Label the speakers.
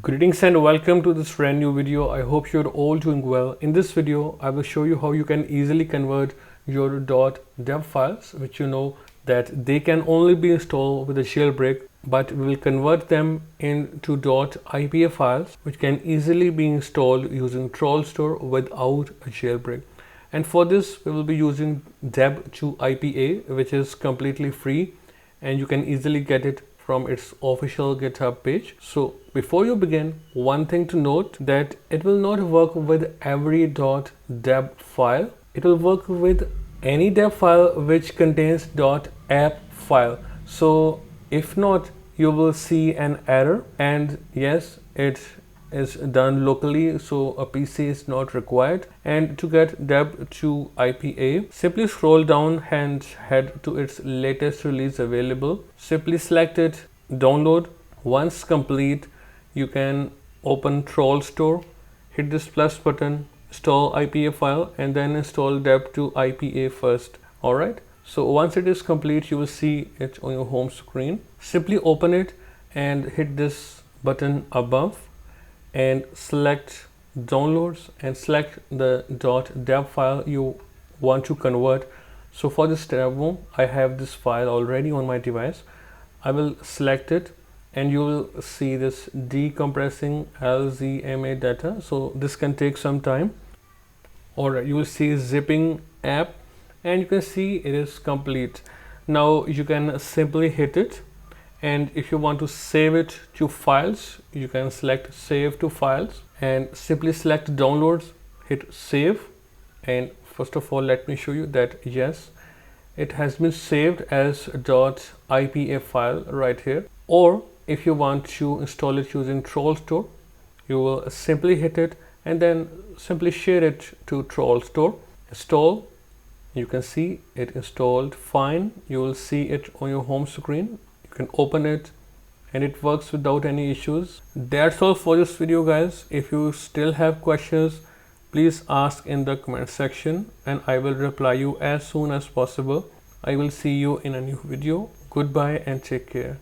Speaker 1: Greetings and welcome to this brand new video. I hope you're all doing well. In this video, I will show you how you can easily convert your .deb files, which you know that they can only be installed with a jailbreak, but we will convert them into .ipa files, which can easily be installed using Trollstore without a jailbreak. And for this, we will be using DebtoiPA, which is completely free, and you can easily get it from its official GitHub page. So before you begin, one thing to note that it will not work with every .deb file. It will work with any deb file which contains .app file. So if not, you will see an error, and yes, it is done locally, so a PC is not required. And to get DebtoiPA, simply scroll down and head to its latest release available. Simply select it, download. Once complete, you can open Trollstore, hit this plus button, install IPA file, and then install DebtoiPA first. Alright, so once it is complete, you will see it on your home screen. Simply open it and hit this button above and select downloads and select the .deb file you want to convert. So for this demo, I have this file already on my device. I will select it and you will see this decompressing LZMA data. So this can take some time. Alright, you will see zipping app and you can see it is complete. Now you can simply hit it, and if you want to save it to files, you can select save to files and simply select downloads, hit save. And first of all, let me show you that yes, it has been saved as .ipa file right here. Or if you want to install it using Trollstore, you will simply hit it and then simply share it to Trollstore. Install. You can see it installed fine. You will see it on your home screen. You can open it and it works without any issues. That's all for this video, guys. If you still have questions, please ask in the comment section and I will reply you as soon as possible. I will see you in a new video. Goodbye and take care.